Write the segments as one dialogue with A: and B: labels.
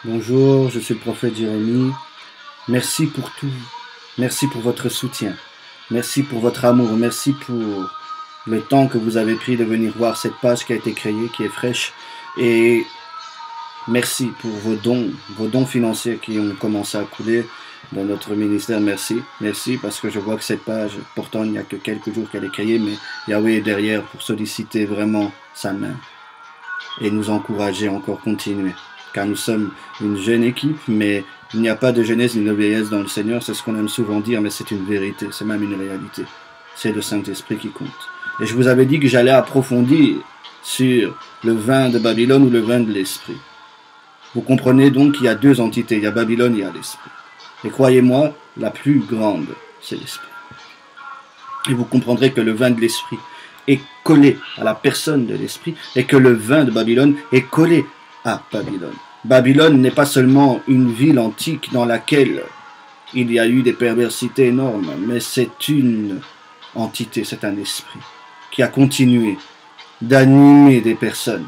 A: Bonjour, je suis le prophète Jérémie. Merci pour tout. Merci pour votre soutien. Merci pour votre amour. Merci pour le temps que vous avez pris de venir voir cette page qui a été créée, qui est fraîche. Et merci pour vos dons financiers qui ont commencé à couler dans notre ministère. Merci. Merci parce que je vois que cette page, pourtant il n'y a que quelques jours qu'elle est créée, mais Yahweh est derrière pour solliciter vraiment sa main et nous encourager à encore continuer. Car nous sommes une jeune équipe, mais il n'y a pas de jeunesse ni de vieillesse dans le Seigneur. C'est ce qu'on aime souvent dire, mais c'est une vérité, c'est même une réalité. C'est le Saint-Esprit qui compte. Et je vous avais dit que j'allais approfondir sur le vin de Babylone ou le vin de l'Esprit. Vous comprenez donc qu'il y a deux entités, il y a Babylone et il y a l'Esprit. Et croyez-moi, la plus grande, c'est l'Esprit. Et vous comprendrez que le vin de l'Esprit est collé à la personne de l'Esprit et que le vin de Babylone est collé à Babylone. Babylone n'est pas seulement une ville antique dans laquelle il y a eu des perversités énormes, mais c'est une entité, c'est un esprit qui a continué d'animer des personnes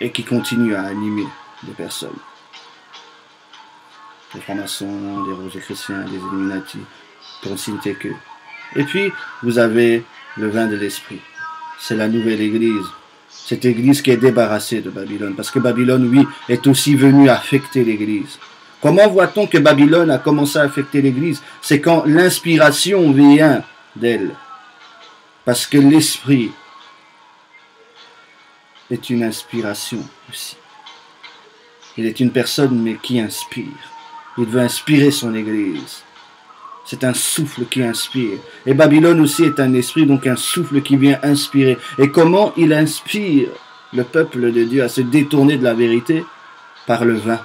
A: et qui continue à animer des personnes. Des francs-maçons, des Rosicruciens, des Illuminati, pour ne citer que. Et puis, vous avez le vin de l'esprit. C'est la nouvelle église. Cette église qui est débarrassée de Babylone. Parce que Babylone, oui, est aussi venue affecter l'église. Comment voit-on que Babylone a commencé à affecter l'église? C'est quand l'inspiration vient d'elle. Parce que l'esprit est une inspiration aussi. Il est une personne, mais qui inspire. Il veut inspirer son église. C'est un souffle qui inspire. Et Babylone aussi est un esprit, donc un souffle qui vient inspirer. Et comment il inspire le peuple de Dieu à se détourner de la vérité? Par le vin.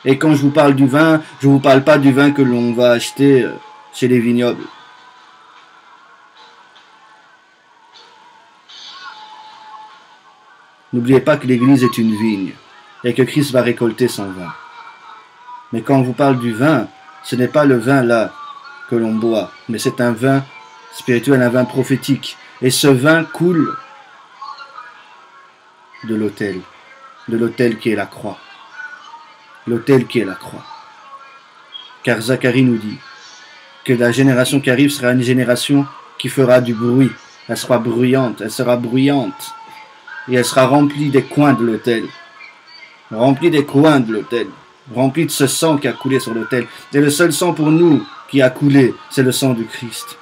A: Et quand je vous parle du vin, je ne vous parle pas du vin que l'on va acheter chez les vignobles. N'oubliez pas que l'église est une vigne et que Christ va récolter son vin. Mais quand on vous parle du vin, ce n'est pas le vin là que l'on boit, mais c'est un vin spirituel, un vin prophétique. Et ce vin coule de l'autel qui est la croix. L'autel qui est la croix. Car Zacharie nous dit que la génération qui arrive sera une génération qui fera du bruit. Elle sera bruyante, elle sera bruyante. Et elle sera remplie des coins de l'autel. Remplie des coins de l'autel. Rempli de ce sang qui a coulé sur l'autel. Et le seul sang pour nous qui a coulé, c'est le sang du Christ.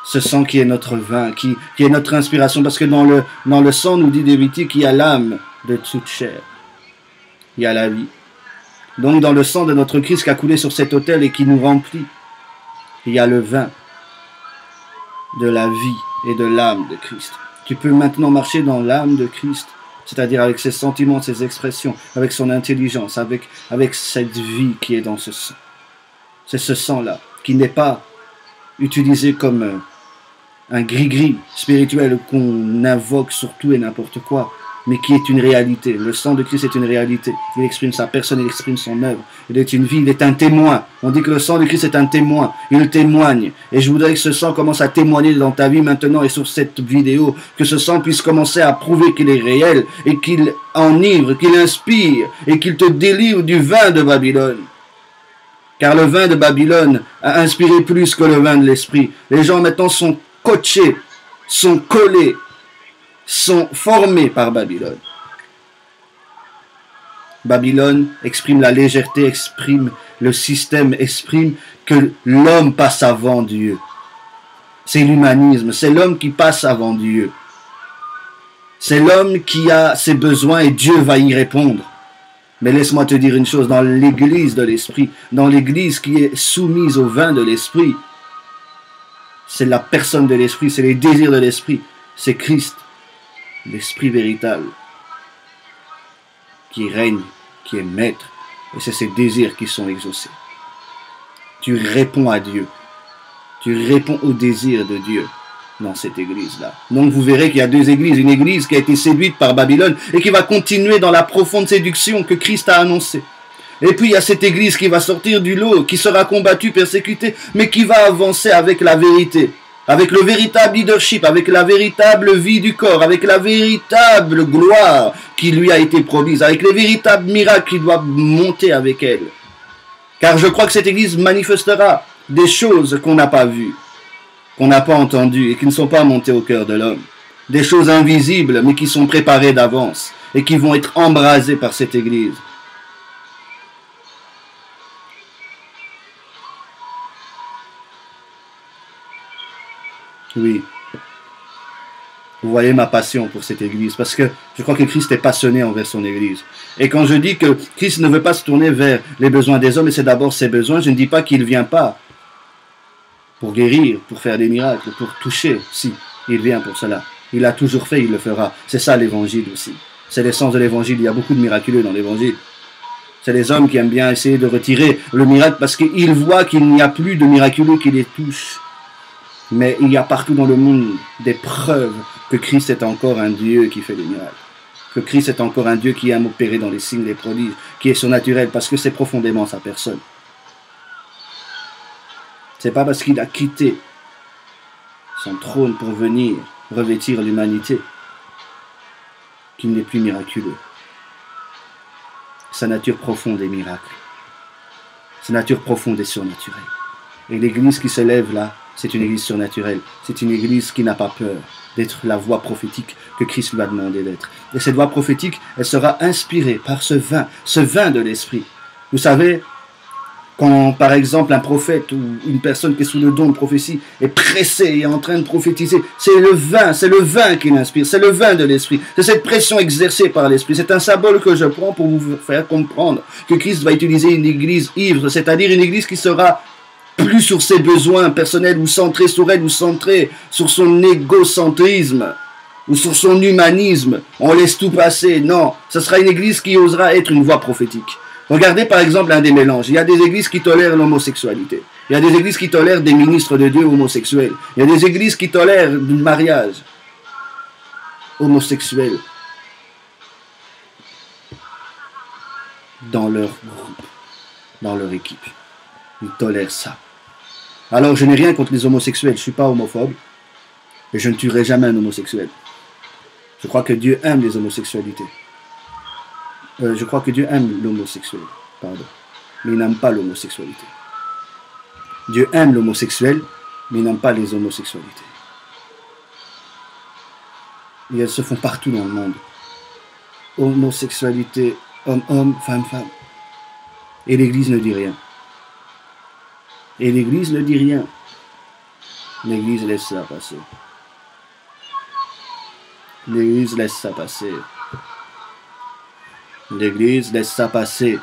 A: Ce sang qui est notre vin, qui est notre inspiration. Parce que dans le sang, nous dit Lévitique, il y a l'âme de toute chair. Il y a la vie. Donc dans le sang de notre Christ qui a coulé sur cet autel et qui nous remplit, il y a le vin de la vie et de l'âme de Christ. Tu peux maintenant marcher dans l'âme de Christ. C'est-à-dire avec ses sentiments, ses expressions, avec son intelligence, avec cette vie qui est dans ce sang. C'est ce sang-là, qui n'est pas utilisé comme un gris-gris spirituel qu'on invoque sur tout et n'importe quoi, mais qui est une réalité. Le sang de Christ est une réalité. Il exprime sa personne, il exprime son œuvre. Il est une vie, il est un témoin. On dit que le sang de Christ est un témoin. Il témoigne. Et je voudrais que ce sang commence à témoigner dans ta vie maintenant et sur cette vidéo. Que ce sang puisse commencer à prouver qu'il est réel et qu'il enivre, qu'il inspire et qu'il te délivre du vin de Babylone. Car le vin de Babylone a inspiré plus que le vin de l'esprit. Les gens maintenant sont coachés, sont collés, sont formés par Babylone. Babylone exprime la légèreté, exprime le système, exprime que l'homme passe avant Dieu. C'est l'humanisme, c'est l'homme qui passe avant Dieu. C'est l'homme qui a ses besoins et Dieu va y répondre. Mais laisse-moi te dire une chose, dans l'église de l'esprit, dans l'église qui est soumise au vin de l'esprit, c'est la personne de l'esprit, c'est les désirs de l'esprit, c'est Christ. L'esprit véritable qui règne, qui est maître, et c'est ses désirs qui sont exaucés. Tu réponds à Dieu, tu réponds aux désirs de Dieu dans cette église-là. Donc vous verrez qu'il y a deux églises, une église qui a été séduite par Babylone et qui va continuer dans la profonde séduction que Christ a annoncée. Et puis il y a cette église qui va sortir du lot, qui sera combattue, persécutée, mais qui va avancer avec la vérité, avec le véritable leadership, avec la véritable vie du corps, avec la véritable gloire qui lui a été promise, avec les véritables miracles qui doivent monter avec elle. Car je crois que cette Église manifestera des choses qu'on n'a pas vues, qu'on n'a pas entendues et qui ne sont pas montées au cœur de l'homme. Des choses invisibles mais qui sont préparées d'avance et qui vont être embrasées par cette Église. Oui. Vous voyez ma passion pour cette Église, parce que je crois que Christ est passionné envers son Église. Et quand je dis que Christ ne veut pas se tourner vers les besoins des hommes, et c'est d'abord ses besoins, je ne dis pas qu'il ne vient pas pour guérir, pour faire des miracles, pour toucher. Si, il vient pour cela. Il a toujours fait, il le fera. C'est ça l'Évangile aussi. C'est l'essence de l'Évangile. Il y a beaucoup de miraculeux dans l'Évangile. C'est les hommes qui aiment bien essayer de retirer le miracle parce qu'ils voient qu'il n'y a plus de miraculeux qui les touchent. Mais il y a partout dans le monde des preuves que Christ est encore un Dieu qui fait des miracles. Que Christ est encore un Dieu qui aime opérer dans les signes, les prodiges, qui est surnaturel parce que c'est profondément sa personne. C'est pas parce qu'il a quitté son trône pour venir revêtir l'humanité qu'il n'est plus miraculeux. Sa nature profonde est miracle. Sa nature profonde est surnaturelle. Et l'Église qui se lève là, c'est une Église surnaturelle. C'est une Église qui n'a pas peur d'être la voix prophétique que Christ lui a demandé d'être. Et cette voix prophétique, elle sera inspirée par ce vin de l'Esprit. Vous savez, quand par exemple un prophète ou une personne qui est sous le don de prophétie est pressé et est en train de prophétiser, c'est le vin qui l'inspire, c'est le vin de l'Esprit. C'est cette pression exercée par l'Esprit. C'est un symbole que je prends pour vous faire comprendre que Christ va utiliser une Église ivre, c'est-à-dire une Église qui sera plus sur ses besoins personnels ou centrée sur elle ou centrée sur son égocentrisme ou sur son humanisme. On laisse tout passer. Non, ce sera une Église qui osera être une voix prophétique. Regardez par exemple un des mélanges. Il y a des églises qui tolèrent l'homosexualité. Il y a des églises qui tolèrent des ministres de Dieu homosexuels. Il y a des églises qui tolèrent du mariage homosexuel dans leur groupe, dans leur équipe. Ils tolèrent ça. Alors je n'ai rien contre les homosexuels. Je ne suis pas homophobe. Et je ne tuerai jamais un homosexuel. Je crois que Dieu aime les homosexualités. Je crois que Dieu aime l'homosexuel, pardon, mais il n'aime pas l'homosexualité. Dieu aime l'homosexuel, mais il n'aime pas les homosexualités. Et elles se font partout dans le monde. Homosexualité, homme, femme. Et l'Église ne dit rien. Et l'Église ne dit rien. L'Église laisse ça passer. L'Église laisse ça passer. L'Église laisse ça passer.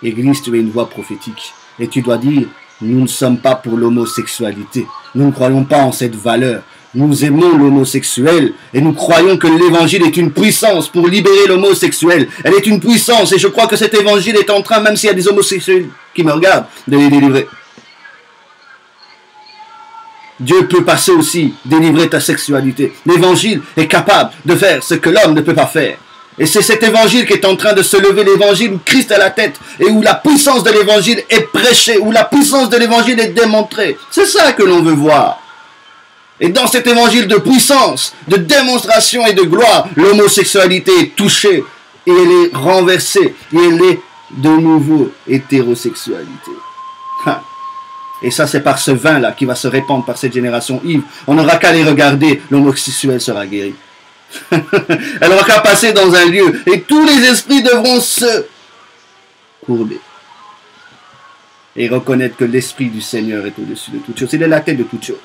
A: Église, tu es une voix prophétique. Et tu dois dire, nous ne sommes pas pour l'homosexualité. Nous ne croyons pas en cette valeur. Nous aimons l'homosexuel et nous croyons que l'évangile est une puissance pour libérer l'homosexuel. Elle est une puissance et je crois que cet évangile est en train, même s'il y a des homosexuels qui me regardent, de les délivrer. Dieu peut passer aussi, délivrer ta sexualité. L'évangile est capable de faire ce que l'homme ne peut pas faire. Et c'est cet évangile qui est en train de se lever, l'évangile où Christ est à la tête et où la puissance de l'évangile est prêchée, où la puissance de l'évangile est démontrée. C'est ça que l'on veut voir. Et dans cet évangile de puissance, de démonstration et de gloire, l'homosexualité est touchée et elle est renversée et elle est de nouveau hétérosexualité. Et ça, c'est par ce vin-là qui va se répandre par cette génération ivre. On n'aura qu'à les regarder, l'homosexuel sera guéri. Elle n'aura qu'à passer dans un lieu et tous les esprits devront se courber et reconnaître que l'esprit du Seigneur est au-dessus de toutes choses. Il est la tête de toutes choses.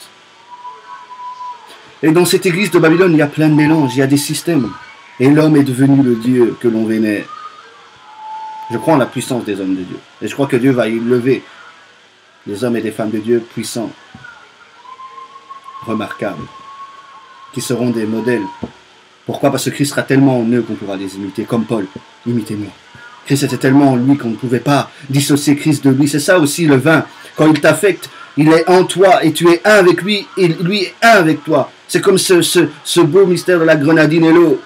A: Et dans cette église de Babylone, il y a plein de mélanges, il y a des systèmes. Et l'homme est devenu le Dieu que l'on vénère. Je crois en la puissance des hommes de Dieu. Et je crois que Dieu va y lever des hommes et des femmes de Dieu puissants, remarquables, qui seront des modèles. Pourquoi? Parce que Christ sera tellement en eux qu'on pourra les imiter, comme Paul. Imitez-moi. Christ était tellement en lui qu'on ne pouvait pas dissocier Christ de lui. C'est ça aussi le vin. Quand il t'affecte, il est en toi et tu es un avec lui et lui est un avec toi. C'est comme ce beau mystère de la grenadine et l'eau.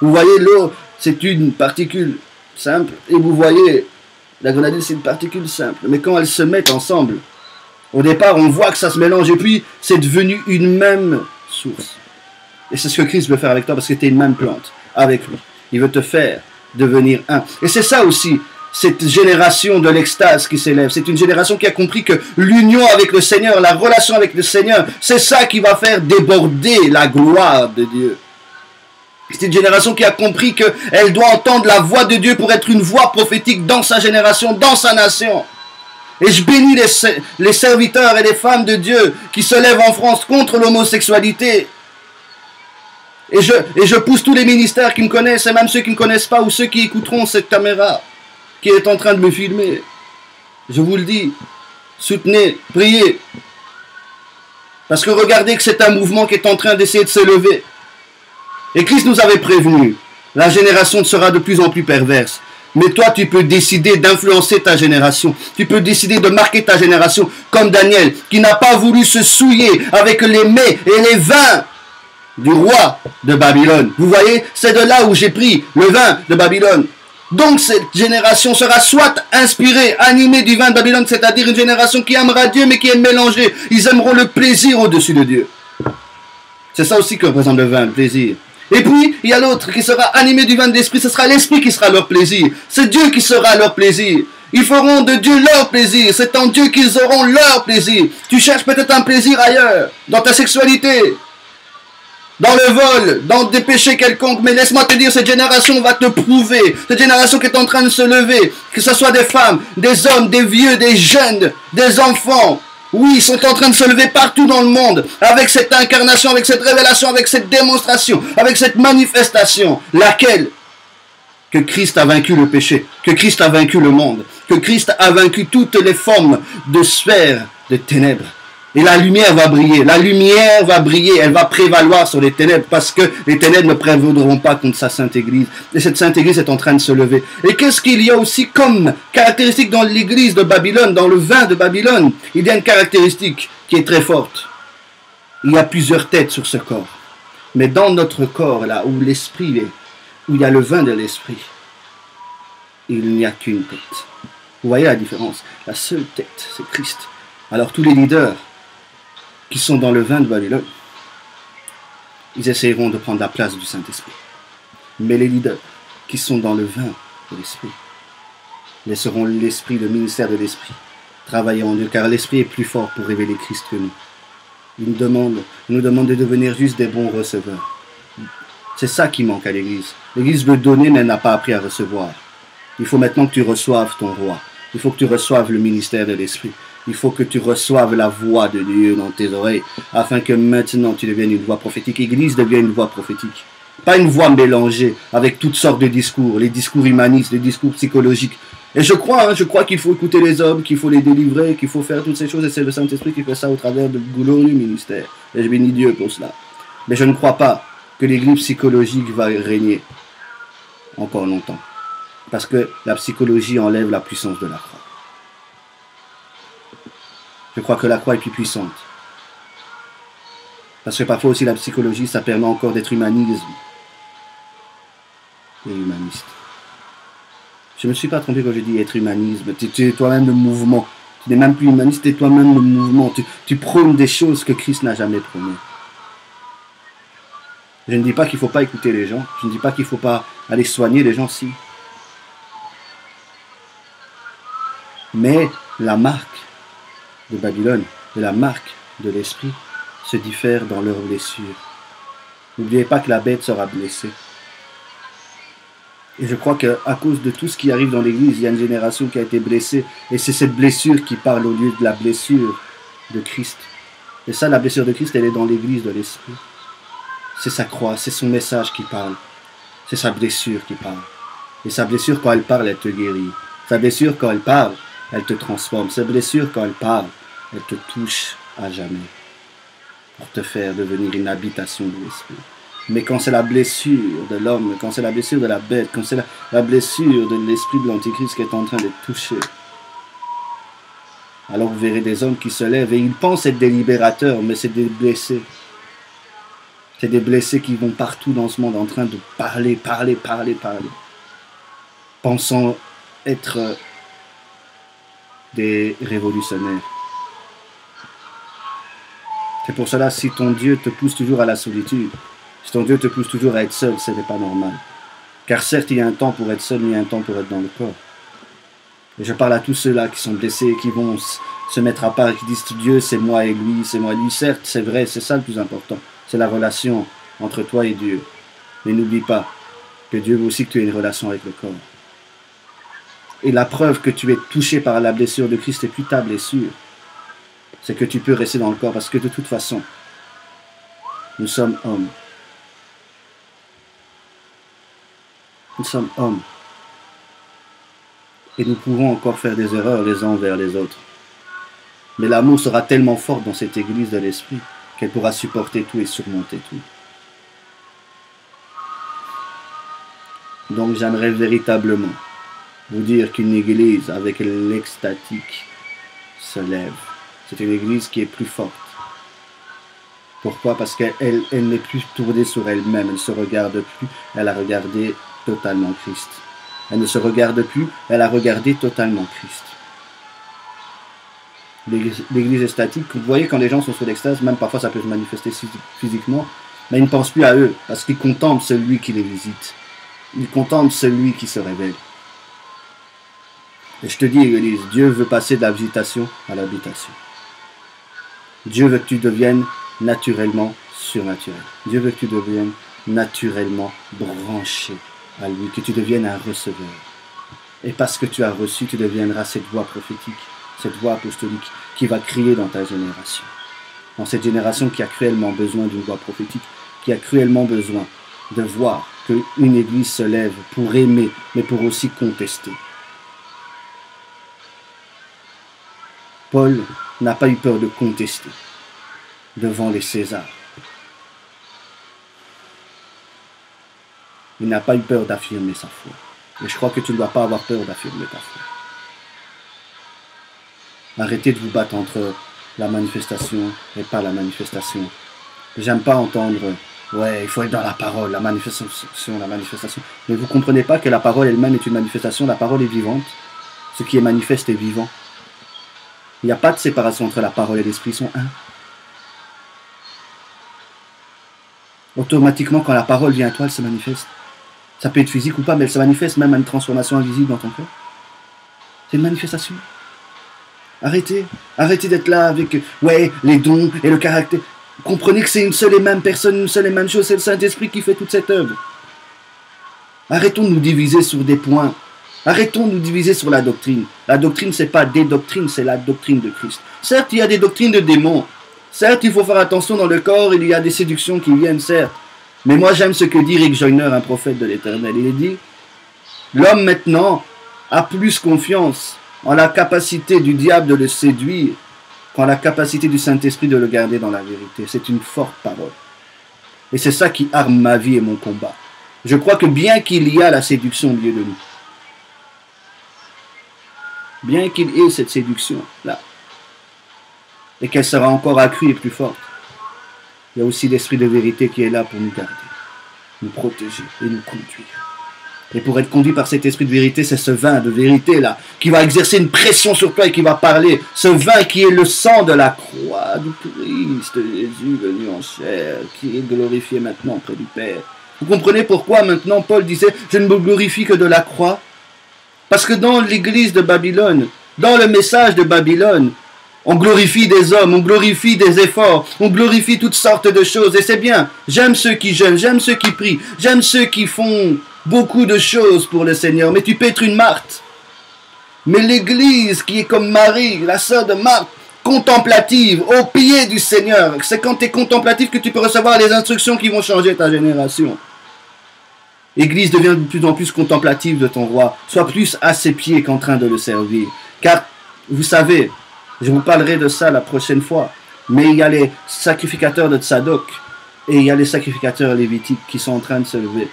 A: Vous voyez, l'eau, c'est une particule simple et vous voyez, la grenadine, c'est une particule simple. Mais quand elles se mettent ensemble, Au départ, on voit que ça se mélange et puis c'est devenu une même source. Et c'est ce que Christ veut faire avec toi parce que tu es une même plante avec lui. Il veut te faire devenir un. Et c'est ça aussi, cette génération de l'extase qui s'élève. C'est une génération qui a compris que l'union avec le Seigneur, la relation avec le Seigneur, c'est ça qui va faire déborder la gloire de Dieu. C'est une génération qui a compris qu'elle doit entendre la voix de Dieu pour être une voix prophétique dans sa génération, dans sa nation. Et je bénis les serviteurs et les femmes de Dieu qui se lèvent en France contre l'homosexualité. Et je pousse tous les ministères qui me connaissent, et même ceux qui ne me connaissent pas, ou ceux qui écouteront cette caméra qui est en train de me filmer. Je vous le dis, soutenez, priez. Parce que regardez que c'est un mouvement qui est en train d'essayer de se lever. Et Christ nous avait prévenu, la génération sera de plus en plus perverse. Mais toi, tu peux décider d'influencer ta génération. Tu peux décider de marquer ta génération comme Daniel, qui n'a pas voulu se souiller avec les mets et les vins du roi de Babylone. Vous voyez, c'est de là où j'ai pris le vin de Babylone. Donc cette génération sera soit inspirée, animée du vin de Babylone, c'est-à-dire une génération qui aimera Dieu mais qui est mélangée. Ils aimeront le plaisir au-dessus de Dieu. C'est ça aussi que représente le vin, le plaisir. Et puis, il y a l'autre qui sera animé du vin de l'esprit, ce sera l'esprit qui sera leur plaisir. C'est Dieu qui sera leur plaisir. Ils feront de Dieu leur plaisir. C'est en Dieu qu'ils auront leur plaisir. Tu cherches peut-être un plaisir ailleurs, dans ta sexualité, dans le vol, dans des péchés quelconques. Mais laisse-moi te dire, cette génération va te prouver. Cette génération qui est en train de se lever, que ce soit des femmes, des hommes, des vieux, des jeunes, des enfants. Oui, ils sont en train de se lever partout dans le monde, avec cette incarnation, avec cette révélation, avec cette démonstration, avec cette manifestation, laquelle que Christ a vaincu le péché, que Christ a vaincu le monde, que Christ a vaincu toutes les formes de sphères de ténèbres. Et la lumière va briller, elle va prévaloir sur les ténèbres, parce que les ténèbres ne prévaudront pas contre sa sainte église. Et cette sainte église est en train de se lever. Et qu'est-ce qu'il y a aussi comme caractéristique dans l'église de Babylone, dans le vin de Babylone? Il y a une caractéristique qui est très forte. Il y a plusieurs têtes sur ce corps. Mais dans notre corps, là où l'esprit est, où il y a le vin de l'esprit, il n'y a qu'une tête. Vous voyez la différence? La seule tête, c'est Christ. Alors tous les leaders qui sont dans le vin de Babylone, ils essayeront de prendre la place du Saint-Esprit. Mais les leaders qui sont dans le vin de l'Esprit laisseront l'Esprit, le ministère de l'Esprit, travailler en eux, car l'Esprit est plus fort pour révéler Christ que nous. Il nous demande de devenir juste des bons receveurs. C'est ça qui manque à l'Église. L'Église veut donner, mais elle n'a pas appris à recevoir. Il faut maintenant que tu reçoives ton roi. Il faut que tu reçoives le ministère de l'Esprit. Il faut que tu reçoives la voix de Dieu dans tes oreilles, afin que maintenant tu deviennes une voix prophétique. L'Église devient une voix prophétique. Pas une voix mélangée avec toutes sortes de discours, les discours humanistes, les discours psychologiques. Et je crois qu'il faut écouter les hommes, qu'il faut les délivrer, qu'il faut faire toutes ces choses, et c'est le Saint-Esprit qui fait ça au travers de glorieux ministère. Et je bénis Dieu pour cela. Mais je ne crois pas que l'Église psychologique va régner encore longtemps. Parce que la psychologie enlève la puissance de la croix. Je crois que la croix est plus puissante. Parce que parfois aussi la psychologie, ça permet encore d'être humanisme et humaniste. Je ne me suis pas trompé quand je dis être humanisme. Tu es toi-même le mouvement. Tu n'es même plus humaniste, tu es toi-même le mouvement. Tu prônes des choses que Christ n'a jamais prônées. Je ne dis pas qu'il ne faut pas écouter les gens. Je ne dis pas qu'il ne faut pas aller soigner les gens, si. Mais la marque de Babylone et la marque de l'esprit se diffèrent dans leurs blessures. N'oubliez pas que la bête sera blessée. Et je crois qu'à cause de tout ce qui arrive dans l'Église, il y a une génération qui a été blessée. Et c'est cette blessure qui parle au lieu de la blessure de Christ. Et ça, la blessure de Christ, elle est dans l'Église de l'Esprit. C'est sa croix, c'est son message qui parle. C'est sa blessure qui parle. Et sa blessure, quand elle parle, elle te guérit. Sa blessure, quand elle parle, elle te transforme. Sa blessure, quand elle parle, elle te touche à jamais. Pour te faire devenir une habitation de l'Esprit. Mais quand c'est la blessure de l'homme, quand c'est la blessure de la bête, quand c'est la blessure de l'esprit de l'Antichrist qui est en train de toucher, alors vous verrez des hommes qui se lèvent et ils pensent être des libérateurs, mais c'est des blessés. C'est des blessés qui vont partout dans ce monde en train de parler, pensant être des révolutionnaires. C'est pour cela, si ton Dieu te pousse toujours à la solitude, si ton Dieu te pousse toujours à être seul, ce n'est pas normal. Car certes, il y a un temps pour être seul, mais il y a un temps pour être dans le corps. Et je parle à tous ceux-là qui sont blessés, qui vont se mettre à part, qui disent Dieu, c'est moi et lui, c'est moi et lui. Certes, c'est vrai, c'est ça le plus important. C'est la relation entre toi et Dieu. Mais n'oublie pas que Dieu veut aussi que tu aies une relation avec le corps. Et la preuve que tu es touché par la blessure de Christ et plus ta blessure, c'est que tu peux rester dans le corps parce que de toute façon, nous sommes hommes. Nous sommes hommes. Et nous pouvons encore faire des erreurs les uns envers les autres. Mais l'amour sera tellement fort dans cette église de l'esprit qu'elle pourra supporter tout et surmonter tout. Donc j'aimerais véritablement vous dire qu'une église avec l'extatique se lève. C'est une église qui est plus forte. Pourquoi? Parce qu'elle n'est plus tournée sur elle-même, elle ne se regarde plus, elle a regardé totalement Christ. Elle ne se regarde plus, elle a regardé totalement Christ. L'église est statique. Vous voyez, quand les gens sont sous l'extase, même parfois ça peut se manifester physiquement, mais ils ne pensent plus à eux, parce qu'ils contemplent celui qui les visite. Ils contemplent celui qui se révèle. Et je te dis, Église, Dieu veut passer de la visitation à l'habitation. Dieu veut que tu deviennes naturellement surnaturel. Dieu veut que tu deviennes naturellement branché à lui, que tu deviennes un receveur. Et parce que tu as reçu, tu deviendras cette voix prophétique, cette voix apostolique qui va crier dans ta génération. Dans cette génération qui a cruellement besoin d'une voix prophétique, qui a cruellement besoin de voir qu'une église se lève pour aimer, mais pour aussi contester. Paul n'a pas eu peur de contester devant les Césars. Il n'a pas eu peur d'affirmer sa foi. Et je crois que tu ne dois pas avoir peur d'affirmer ta foi. Arrêtez de vous battre entre la manifestation et pas la manifestation. J'aime pas entendre « ouais, il faut être dans la parole, la manifestation, la manifestation ». Mais vous ne comprenez pas que la parole elle-même est une manifestation, la parole est vivante. Ce qui est manifeste est vivant. Il n'y a pas de séparation entre la parole et l'esprit, ils sont un. Automatiquement, quand la parole vient à toi, elle se manifeste. Ça peut être physique ou pas, mais elle se manifeste même à une transformation invisible dans ton cœur. C'est une manifestation. Arrêtez d'être là avec ouais, les dons et le caractère. Comprenez que c'est une seule et même personne, une seule et même chose, c'est le Saint-Esprit qui fait toute cette œuvre. Arrêtons de nous diviser sur des points. Arrêtons de nous diviser sur la doctrine. La doctrine, c'est pas des doctrines, c'est la doctrine de Christ. Certes, il y a des doctrines de démons. Certes, il faut faire attention dans le corps, il y a des séductions qui viennent, certes. Mais moi, j'aime ce que dit Rick Joyner, un prophète de l'Éternel. Il dit, l'homme maintenant a plus confiance en la capacité du diable de le séduire qu'en la capacité du Saint-Esprit de le garder dans la vérité. C'est une forte parole. Et c'est ça qui arme ma vie et mon combat. Je crois que bien qu'il y a la séduction au milieu de nous, bien qu'il y ait cette séduction-là, et qu'elle sera encore accrue et plus forte, il y a aussi l'esprit de vérité qui est là pour nous garder, nous protéger et nous conduire. Et pour être conduit par cet esprit de vérité, c'est ce vin de vérité-là, qui va exercer une pression sur toi et qui va parler. Ce vin qui est le sang de la croix du Christ, Jésus venu en chair, qui est glorifié maintenant auprès du Père. Vous comprenez pourquoi maintenant Paul disait « Je ne me glorifie que de la croix » ? Parce que dans l'église de Babylone, dans le message de Babylone, on glorifie des hommes, on glorifie des efforts, on glorifie toutes sortes de choses. Et c'est bien, j'aime ceux qui jeûnent, j'aime ceux qui prient, j'aime ceux qui font beaucoup de choses pour le Seigneur. Mais tu peux être une Marthe. Mais l'église qui est comme Marie, la sœur de Marthe, contemplative, au pied du Seigneur. C'est quand tu es contemplatif que tu peux recevoir les instructions qui vont changer ta génération. L'église devient de plus en plus contemplative de ton roi. Sois plus à ses pieds qu'en train de le servir. Car, vous savez, je vous parlerai de ça la prochaine fois, mais il y a les sacrificateurs de Tsadok et il y a les sacrificateurs lévitiques qui sont en train de se lever.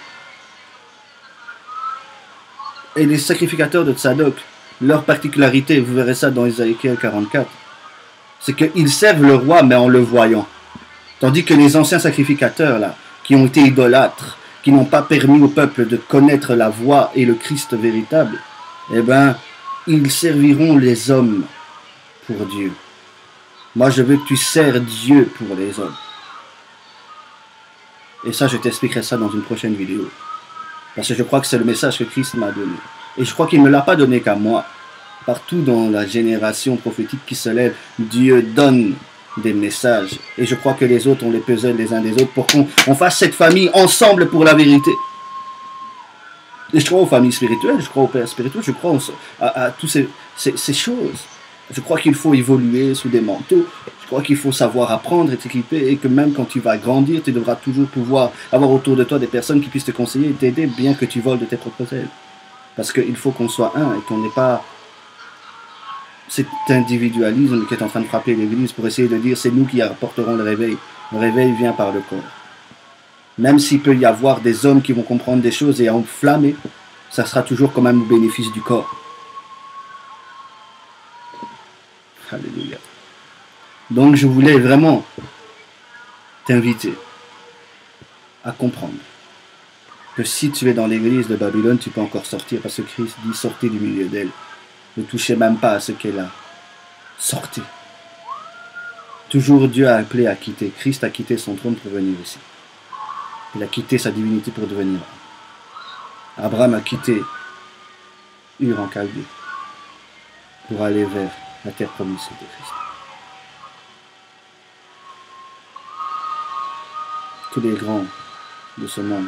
A: Et les sacrificateurs de Tsadok, leur particularité, vous verrez ça dans Ézéchiel 44, c'est qu'ils servent le roi, mais en le voyant. Tandis que les anciens sacrificateurs, là, qui ont été idolâtres, qui n'ont pas permis au peuple de connaître la voie et le Christ véritable, eh bien, ils serviront les hommes pour Dieu. Moi, je veux que tu sers Dieu pour les hommes. Et ça, je t'expliquerai ça dans une prochaine vidéo. Parce que je crois que c'est le message que Christ m'a donné. Et je crois qu'il ne me l'a pas donné qu'à moi. Partout dans la génération prophétique qui se lève, Dieu donne des messages. Et je crois que les autres, on les puzzle les uns des autres pour qu'on fasse cette famille ensemble pour la vérité. Et je crois aux familles spirituelles, je crois aux pères spirituels, je crois à toutes ces choses. Je crois qu'il faut évoluer sous des manteaux. Je crois qu'il faut savoir apprendre et t'équiper et que même quand tu vas grandir, tu devras toujours pouvoir avoir autour de toi des personnes qui puissent te conseiller et t'aider bien que tu voles de tes propres ailes. Parce qu'il faut qu'on soit un et qu'on n'ait pas cet individualisme qui est en train de frapper l'Église pour essayer de dire c'est nous qui apporterons le réveil. Le réveil vient par le corps. Même s'il peut y avoir des hommes qui vont comprendre des choses et enflammer, ça sera toujours quand même au bénéfice du corps. Alléluia. Donc je voulais vraiment t'inviter à comprendre que si tu es dans l'église de Babylone, tu peux encore sortir parce que Christ dit sortez du milieu d'elle. Ne touchez même pas à ce qu'elle a. Sortez. Toujours Dieu a appelé à quitter. Christ a quitté son trône pour venir ici. Il a quitté sa divinité pour devenir homme. Abraham a quitté Ur en Chaldée pour aller vers la terre promise de Christ. Tous les grands de ce monde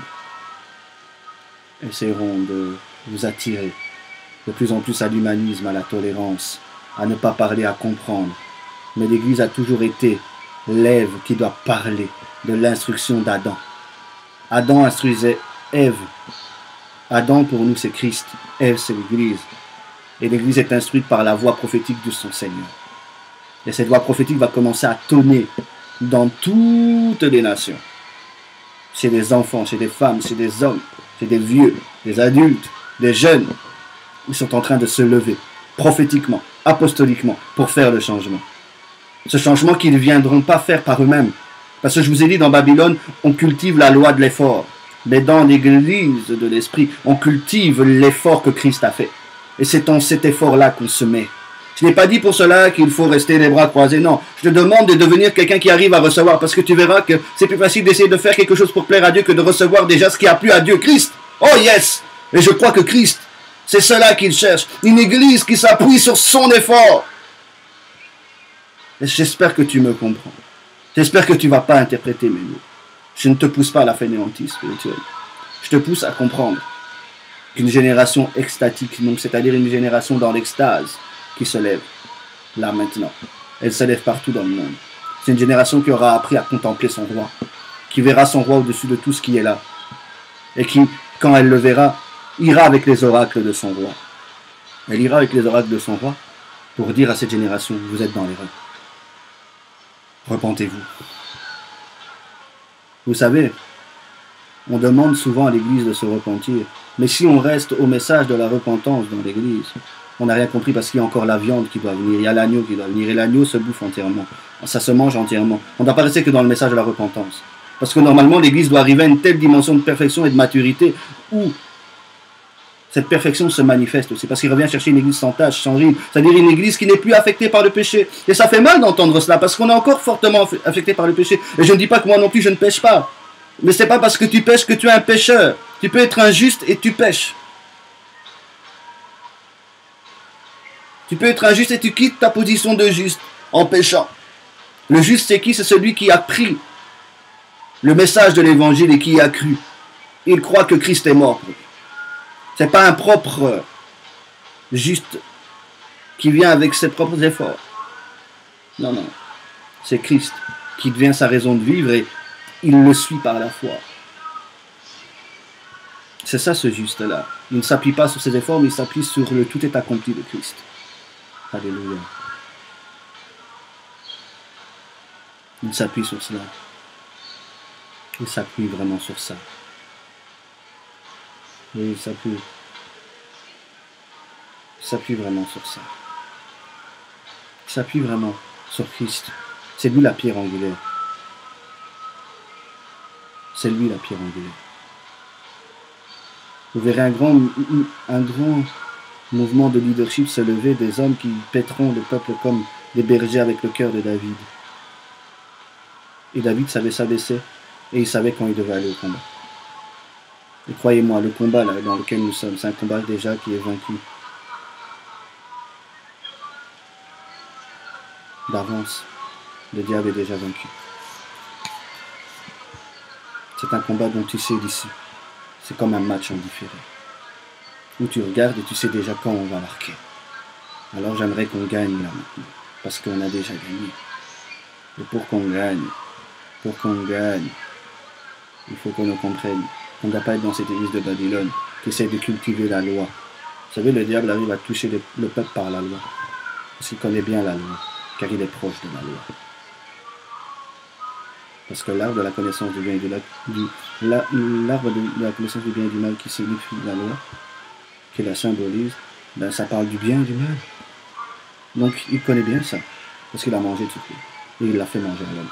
A: essaieront de vous attirer de plus en plus à l'humanisme, à la tolérance, à ne pas parler, à comprendre. Mais l'Église a toujours été l'Ève qui doit parler de l'instruction d'Adam. Adam instruisait Ève. Adam pour nous c'est Christ, Ève c'est l'Église. Et l'Église est instruite par la voix prophétique de son Seigneur. Et cette voix prophétique va commencer à tonner dans toutes les nations. Chez des enfants, chez des femmes, chez des hommes, chez des vieux, des adultes, des jeunes. Ils sont en train de se lever prophétiquement, apostoliquement, pour faire le changement. Ce changement qu'ils ne viendront pas faire par eux-mêmes. Parce que je vous ai dit, dans Babylone, on cultive la loi de l'effort. Mais dans l'église de l'esprit, on cultive l'effort que Christ a fait. Et c'est dans cet effort-là qu'on se met. Je n'ai pas dit pour cela qu'il faut rester les bras croisés, non. Je te demande de devenir quelqu'un qui arrive à recevoir, parce que tu verras que c'est plus facile d'essayer de faire quelque chose pour plaire à Dieu que de recevoir déjà ce qui a plu à Dieu, Christ. Oh yes! Et je crois que Christ, c'est cela qu'il cherche. Une église qui s'appuie sur son effort. Et j'espère que tu me comprends. J'espère que tu ne vas pas interpréter mes mots. Je ne te pousse pas à la fainéantise spirituelle. Je te pousse à comprendre qu'une génération extatique, donc c'est-à-dire une génération dans l'extase, qui se lève, là maintenant. Elle se lève partout dans le monde. C'est une génération qui aura appris à contempler son roi, qui verra son roi au-dessus de tout ce qui est là. Et qui, quand elle le verra, ira avec les oracles de son roi. Elle ira avec les oracles de son roi pour dire à cette génération, vous êtes dans l'erreur. Repentez-vous. Vous savez, on demande souvent à l'Église de se repentir. Mais si on reste au message de la repentance dans l'Église, on n'a rien compris parce qu'il y a encore la viande qui doit venir, il y a l'agneau qui doit venir, et l'agneau se bouffe entièrement. Ça se mange entièrement. On ne doit pas rester que dans le message de la repentance. Parce que normalement, l'Église doit arriver à une telle dimension de perfection et de maturité où cette perfection se manifeste aussi. Parce qu'il revient chercher une Église sans tache, sans ride. C'est-à-dire une Église qui n'est plus affectée par le péché. Et ça fait mal d'entendre cela parce qu'on est encore fortement affecté par le péché. Et je ne dis pas que moi non plus je ne pêche pas. Mais ce n'est pas parce que tu pêches que tu es un pécheur. Tu peux être injuste et tu pêches. Tu peux être injuste et tu quittes ta position de juste en péchant. Le juste c'est qui? C'est celui qui a pris le message de l'évangile et qui y a cru. Il croit que Christ est mort. Ce n'est pas un propre juste qui vient avec ses propres efforts. Non, non. C'est Christ qui devient sa raison de vivre et il le suit par la foi. C'est ça ce juste-là. Il ne s'appuie pas sur ses efforts, mais il s'appuie sur le tout est accompli de Christ. Alléluia. Il s'appuie sur cela. Il s'appuie vraiment sur ça. Et il s'appuie vraiment sur ça. Il s'appuie vraiment sur Christ. C'est lui la pierre angulaire. C'est lui la pierre angulaire. Vous verrez un grand mouvement de leadership se lever, des hommes qui pèteront le peuple comme des bergers avec le cœur de David. Et David savait s'abaisser et il savait quand il devait aller au combat. Et croyez-moi, le combat là, dans lequel nous sommes, c'est un combat déjà qui est vaincu. D'avance, le diable est déjà vaincu. C'est un combat dont tu sais d'ici. C'est comme un match en différé. Où tu regardes et tu sais déjà quand on va marquer. Alors j'aimerais qu'on gagne là maintenant. Parce qu'on a déjà gagné. Et pour qu'on gagne, il faut qu'on nous comprenne qu'on ne doit pas être dans cette église de Babylone qui essaie de cultiver la loi. Vous savez, le diable arrive à toucher le peuple par la loi. Parce qu'il connaît bien la loi, car il est proche de la loi. Parce que l'arbre de la connaissance du bien et l'arbre de la connaissance du bien et du mal qui signifie la loi, qui la symbolise, ben ça parle du bien et du mal. Donc il connaît bien ça, parce qu'il a mangé tout ça. Et il l'a fait manger à l'homme.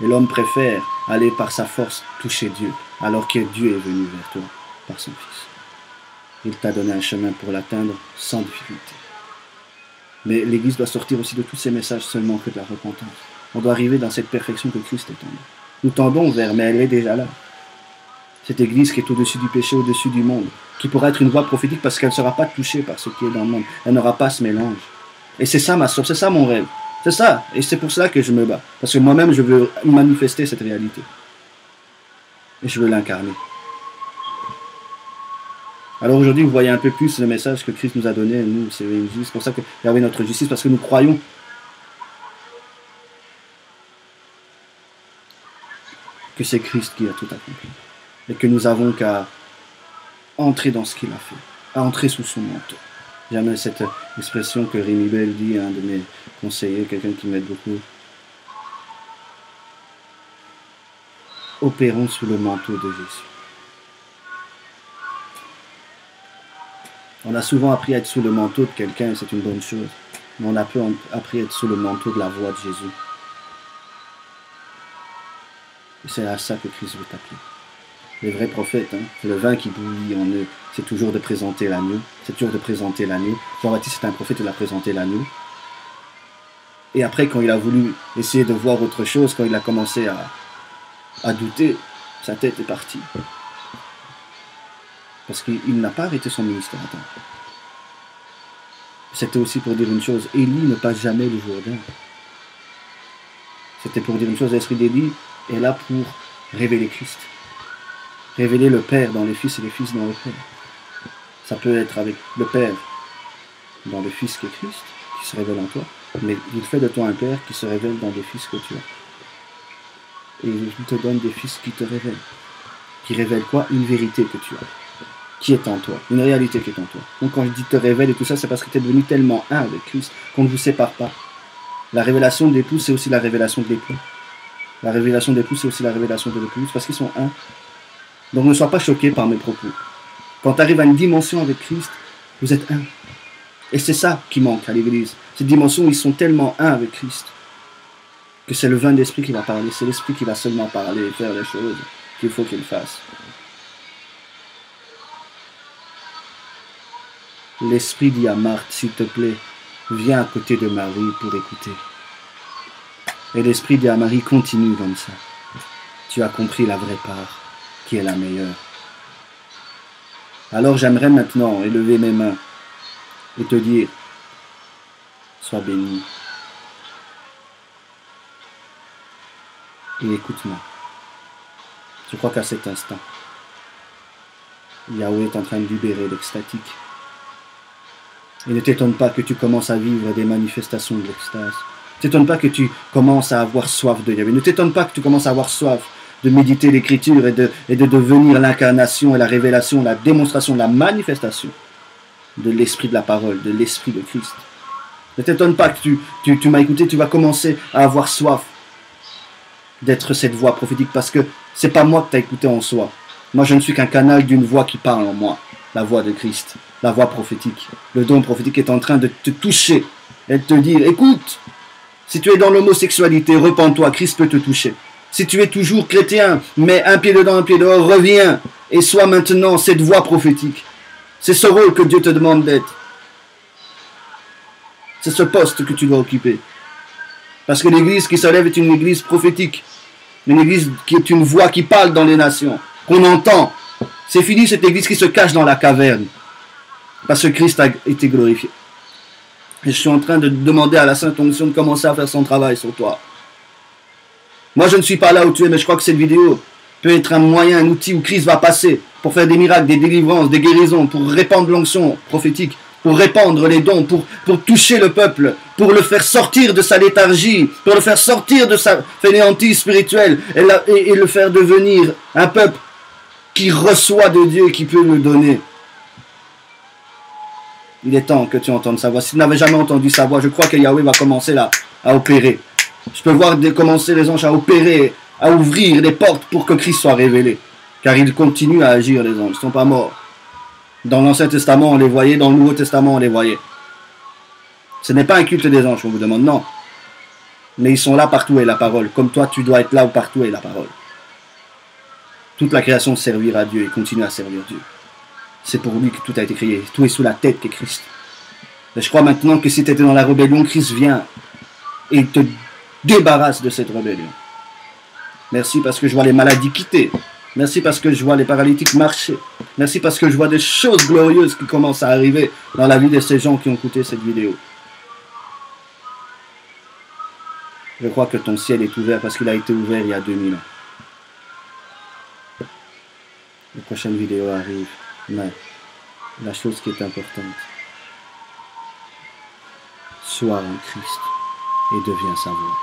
A: Et l'homme préfère aller par sa force toucher Dieu, alors que Dieu est venu vers toi par son Fils. Il t'a donné un chemin pour l'atteindre sans difficulté. Mais l'Église doit sortir aussi de tous ces messages seulement que de la repentance. On doit arriver dans cette perfection que Christ est tendue. Nous tendons vers, mais elle est déjà là. Cette Église qui est au-dessus du péché, au-dessus du monde, qui pourra être une voix prophétique parce qu'elle ne sera pas touchée par ce qui est dans le monde. Elle n'aura pas ce mélange. Et c'est ça ma source, c'est ça mon rêve. C'est ça, et c'est pour cela que je me bats. Parce que moi-même, je veux manifester cette réalité. Et je veux l'incarner. Alors aujourd'hui, vous voyez un peu plus le message que Christ nous a donné. Nous, c'est pour ça que Yahweh est notre justice, parce que nous croyons que c'est Christ qui a tout accompli. Et que nous avons qu'à entrer dans ce qu'il a fait, à entrer sous son manteau. J'aime cette expression que Rémi Bell dit, un de mes conseillers, quelqu'un qui m'aide beaucoup. Opérons sous le manteau de Jésus. On a souvent appris à être sous le manteau de quelqu'un, et c'est une bonne chose. Mais on a peu appris à être sous le manteau de la voix de Jésus. Et c'est à ça que Christ veut t'appeler. Les vrais prophètes, le vin qui bouillit en eux, c'est toujours de présenter l'agneau. C'est toujours de présenter l'agneau. Jean-Baptiste est un prophète, il a présenté l'agneau. Et après, quand il a voulu essayer de voir autre chose, quand il a commencé à douter, sa tête est partie. Parce qu'il n'a pas arrêté son ministère à temps. C'était aussi pour dire une chose, Élie ne passe jamais le Jourdain. C'était pour dire une chose, l'esprit d'Élie est là pour révéler Christ. Révéler le Père dans les fils et les fils dans le Père. Ça peut être avec le Père dans le Fils qui est Christ, qui se révèle en toi, mais il fait de toi un Père qui se révèle dans les fils que tu as. Et il te donne des fils qui te révèlent. Qui révèlent quoi? Une vérité que tu as. Qui est en toi. Une réalité qui est en toi. Donc quand je dis te révèle et tout ça, c'est parce que tu es devenu tellement un avec Christ qu'on ne vous sépare pas. La révélation de l'époux, c'est aussi la révélation de l'époux. La révélation de l'époux, c'est aussi la révélation de l'épouse, parce qu'ils sont un. Donc ne sois pas choqué par mes propos. Quand tu arrives à une dimension avec Christ, vous êtes un. Et c'est ça qui manque à l'Église. Cette dimension où ils sont tellement un avec Christ que c'est le vin d'esprit qui va parler. C'est l'esprit qui va seulement parler et faire les choses qu'il faut qu'il fasse. L'esprit dit à Marthe, s'il te plaît, viens à côté de Marie pour écouter. Et l'esprit dit à Marie, continue comme ça. Tu as compris la vraie part, qui est la meilleure. Alors j'aimerais maintenant élever mes mains et te dire, sois béni. Et écoute-moi. Je crois qu'à cet instant, Yahweh est en train de libérer l'extatique. Et ne t'étonne pas que tu commences à vivre des manifestations de l'extase. Ne t'étonne pas que tu commences à avoir soif de Yahweh. Ne t'étonne pas que tu commences à avoir soif de méditer l'Écriture et de devenir l'incarnation et la révélation, la démonstration, la manifestation de l'esprit de la parole, de l'esprit de Christ. Ne t'étonne pas que tu m'as écouté, tu vas commencer à avoir soif d'être cette voix prophétique parce que c'est pas moi que tu as écouté en soi. Moi, je ne suis qu'un canal d'une voix qui parle en moi, la voix de Christ, la voix prophétique. Le don prophétique est en train de te toucher et de te dire, écoute, si tu es dans l'homosexualité, repens-toi, Christ peut te toucher. Si tu es toujours chrétien, mets un pied dedans, un pied dehors, reviens et sois maintenant cette voix prophétique. C'est ce rôle que Dieu te demande d'être. C'est ce poste que tu dois occuper. Parce que l'église qui se lève est une église prophétique. Une église qui est une voix qui parle dans les nations, qu'on entend. C'est fini cette église qui se cache dans la caverne. Parce que Christ a été glorifié. Et je suis en train de demander à la Sainte Onction de commencer à faire son travail sur toi. Moi, je ne suis pas là où tu es, mais je crois que cette vidéo peut être un moyen, un outil où Christ va passer pour faire des miracles, des délivrances, des guérisons, pour répandre l'onction prophétique, pour répandre les dons, pour toucher le peuple, pour le faire sortir de sa léthargie, pour le faire sortir de sa fainéantise spirituelle et le faire devenir un peuple qui reçoit de Dieu et qui peut le donner. Il est temps que tu entendes sa voix. Si tu n'avais jamais entendu sa voix, je crois que Yahweh va commencer là à opérer. Je peux voir commencer les anges à opérer, à ouvrir les portes pour que Christ soit révélé. Car il continue à agir, les anges. Ils ne sont pas morts. Dans l'Ancien Testament, on les voyait. Dans le Nouveau Testament, on les voyait. Ce n'est pas un culte des anges, on vous demande, non. Mais ils sont là partout où est la parole. Comme toi, tu dois être là où partout est la parole. Toute la création servira à Dieu et continue à servir Dieu. C'est pour lui que tout a été créé. Tout est sous la tête qu'est Christ. Et je crois maintenant que si tu étais dans la rébellion, Christ vient et te débarrasse de cette rébellion. Merci parce que je vois les maladies quitter. Merci parce que je vois les paralytiques marcher. Merci parce que je vois des choses glorieuses qui commencent à arriver dans la vie de ces gens qui ont écouté cette vidéo. Je crois que ton ciel est ouvert parce qu'il a été ouvert il y a 2000 ans. La prochaine vidéo arrive. Mais la chose qui est importante, sois en Christ et deviens sa voix.